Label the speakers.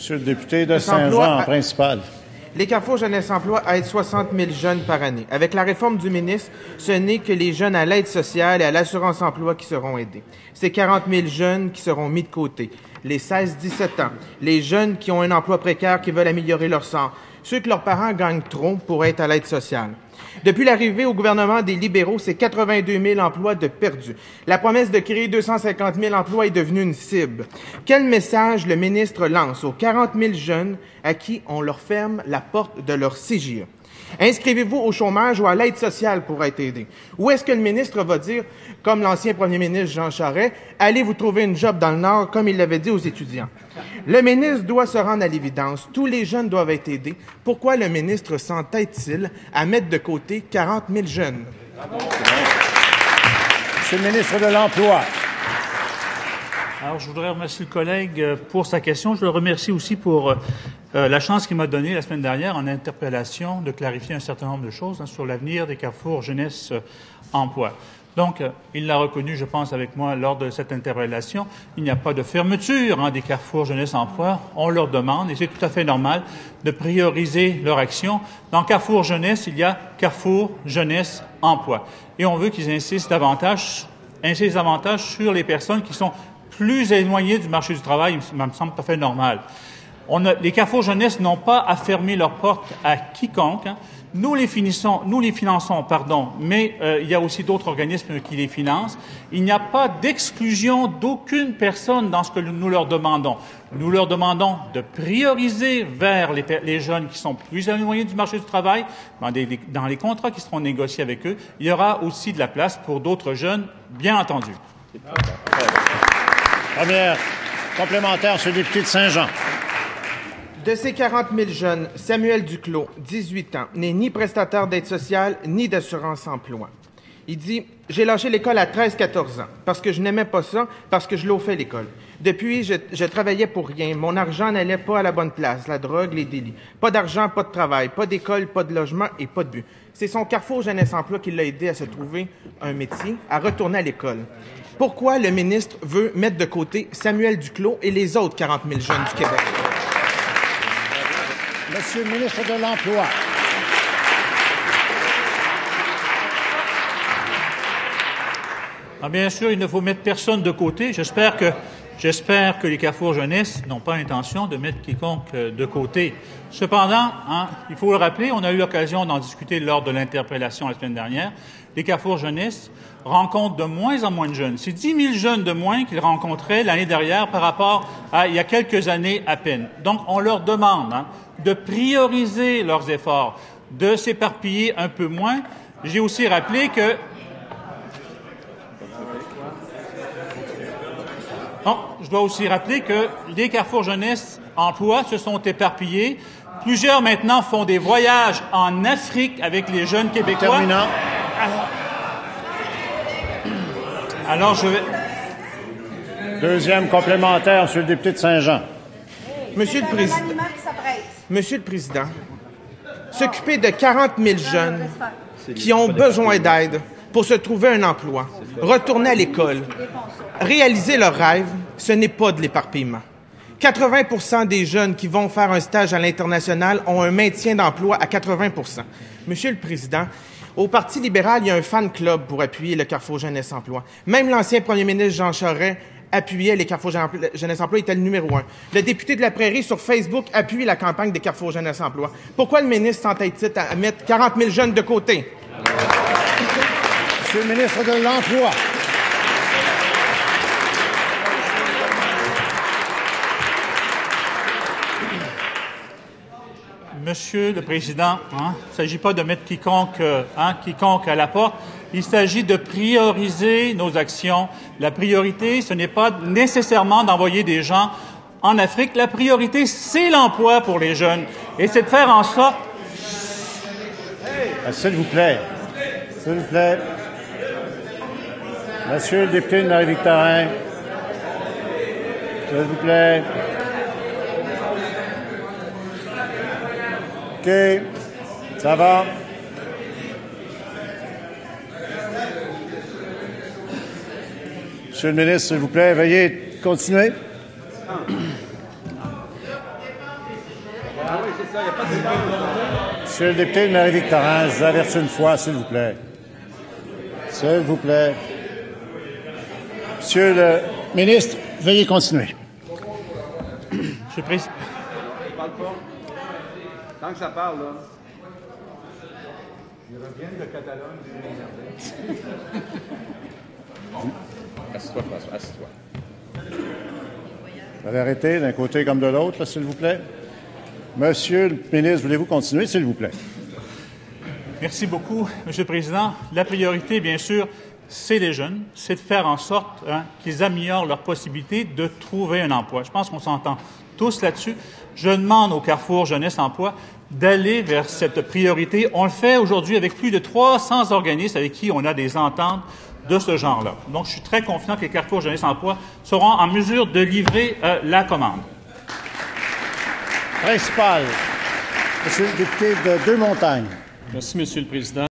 Speaker 1: Monsieur le député de Saint-Jean, en principal.
Speaker 2: Les Carrefour Jeunesse Emploi aident 60 000 jeunes par année. Avec la réforme du ministre, ce n'est que les jeunes à l'aide sociale et à l'assurance emploi qui seront aidés. C'est 40 000 jeunes qui seront mis de côté. Les 16-17 ans, les jeunes qui ont un emploi précaire qui veulent améliorer leur sort, ceux que leurs parents gagnent trop pour être à l'aide sociale. Depuis l'arrivée au gouvernement des libéraux, c'est 82 000 emplois de perdus. La promesse de créer 250 000 emplois est devenue une cible. Quel message le ministre lance aux 40 000 jeunes à qui on leur ferme la porte de leur CJE? Inscrivez-vous au chômage ou à l'aide sociale pour être aidé. Ou est-ce que le ministre va dire, comme l'ancien premier ministre Jean Charest, allez vous trouver une job dans le Nord, comme il l'avait dit aux étudiants? Le ministre doit se rendre à l'évidence. Tous les jeunes doivent être aidés. Pourquoi le ministre s'entête-t-il à mettre de côté 40 000 jeunes?
Speaker 1: Monsieur le ministre de l'Emploi.
Speaker 3: Alors, je voudrais remercier le collègue pour sa question. Je le remercie aussi pour la chance qu'il m'a donnée la semaine dernière en interpellation de clarifier un certain nombre de choses sur l'avenir des Carrefour Jeunesse Emploi. Donc, il l'a reconnu, je pense, avec moi lors de cette interpellation. Il n'y a pas de fermeture des Carrefour Jeunesse Emploi. On leur demande, et c'est tout à fait normal, de prioriser leur action. Dans Carrefour Jeunesse, il y a Carrefour Jeunesse Emploi. Et on veut qu'ils insistent davantage sur les personnes qui sont plus éloignées du marché du travail. Ça me semble tout à fait normal. Les Carrefour Jeunesse n'ont pas à fermer leurs portes à quiconque. Nous les finançons, mais il y a aussi d'autres organismes qui les financent. Il n'y a pas d'exclusion d'aucune personne dans ce que nous leur demandons. Nous leur demandons de prioriser vers les jeunes qui sont plus éloignés du marché du travail. Dans les contrats qui seront négociés avec eux, il y aura aussi de la place pour d'autres jeunes, bien entendu.
Speaker 1: Première complémentaire, M. le député de Saint-Jean.
Speaker 2: De ces 40 000 jeunes, Samuel Duclos, 18 ans, n'est ni prestataire d'aide sociale ni d'assurance-emploi. Il dit « J'ai lâché l'école à 13-14 ans parce que je n'aimais pas ça, parce que je loafais l'école. Depuis, je travaillais pour rien. Mon argent n'allait pas à la bonne place, la drogue, les délits. Pas d'argent, pas de travail, pas d'école, pas de logement et pas de but. C'est son Carrefour Jeunesse Emploi qui l'a aidé à se trouver un métier, à retourner à l'école. Pourquoi le ministre veut mettre de côté Samuel Duclos et les autres 40 000 jeunes du Québec? »
Speaker 1: Monsieur le ministre de l'Emploi.
Speaker 3: Bien sûr, il ne faut mettre personne de côté. J'espère que les Carrefour Jeunesse n'ont pas l'intention de mettre quiconque de côté. Cependant, il faut le rappeler, on a eu l'occasion d'en discuter lors de l'interpellation la semaine dernière. Les Carrefour Jeunesse rencontrent de moins en moins de jeunes. C'est 10 000 jeunes de moins qu'ils rencontraient l'année dernière par rapport à il y a quelques années à peine. Donc, on leur demande de prioriser leurs efforts, de s'éparpiller un peu moins. J'ai aussi rappelé que je dois aussi rappeler que les Carrefour Jeunesse Emploi se sont éparpillés. Plusieurs maintenant font des voyages en Afrique avec les jeunes Québécois.
Speaker 1: Terminant.
Speaker 3: Alors je vais...
Speaker 1: Deuxième complémentaire, M. le député de Saint-Jean.
Speaker 2: Monsieur le Président, s'occuper de 40 000 jeunes qui ont besoin d'aide pour se trouver un emploi, retourner à l'école, réaliser leurs rêves, ce n'est pas de l'éparpillement. 80 des jeunes qui vont faire un stage à l'international ont un maintien d'emploi à 80 Monsieur le Président, au Parti libéral, il y a un fan club pour appuyer le Carrefour Jeunesse Emploi. Même l'ancien premier ministre Jean Charest appuyait les Carrefour Jeunesse Emploi, il était le numéro 1. Le député de la Prairie sur Facebook appuie la campagne des Carrefour Jeunesse Emploi. Pourquoi le ministre s'entête-t-il à mettre 40 000 jeunes de côté?
Speaker 1: Monsieur le ministre de l'Emploi.
Speaker 3: Monsieur le Président, il ne s'agit pas de mettre quiconque à la porte. Il s'agit de prioriser nos actions. La priorité, ce n'est pas nécessairement d'envoyer des gens en Afrique. La priorité, c'est l'emploi pour les jeunes. Et c'est de faire en sorte...
Speaker 1: S'il vous plaît. S'il vous plaît. Monsieur le député de Marie-Victorin. S'il vous plaît. OK. Ça va. Monsieur le ministre, s'il vous plaît, veuillez continuer. Monsieur le député de Marie-Victorin, je vous avertis une fois, s'il vous plaît. S'il vous plaît. Monsieur le ministre, veuillez continuer.
Speaker 3: Monsieur le Président.
Speaker 4: Parle pas. Tant que ça parle, là. Ils reviennent de Catalogne. Assieds-toi, François, assieds-toi.
Speaker 1: Vous allez arrêter d'un côté comme de l'autre, là, s'il vous plaît. Monsieur le ministre, voulez-vous continuer, s'il vous plaît?
Speaker 3: Merci beaucoup, Monsieur le Président. La priorité, bien sûr, c'est les jeunes, c'est de faire en sorte qu'ils améliorent leurs possibilités de trouver un emploi. Je pense qu'on s'entend tous là-dessus. Je demande au Carrefour Jeunesse Emploi d'aller vers cette priorité. On le fait aujourd'hui avec plus de 300 organismes avec qui on a des ententes de ce genre-là. Donc, je suis très confiant que les Carrefour Jeunesse Emploi seront en mesure de livrer la commande.
Speaker 1: Principal, monsieur le député de Deux-Montagnes.
Speaker 5: Merci, Monsieur le Président.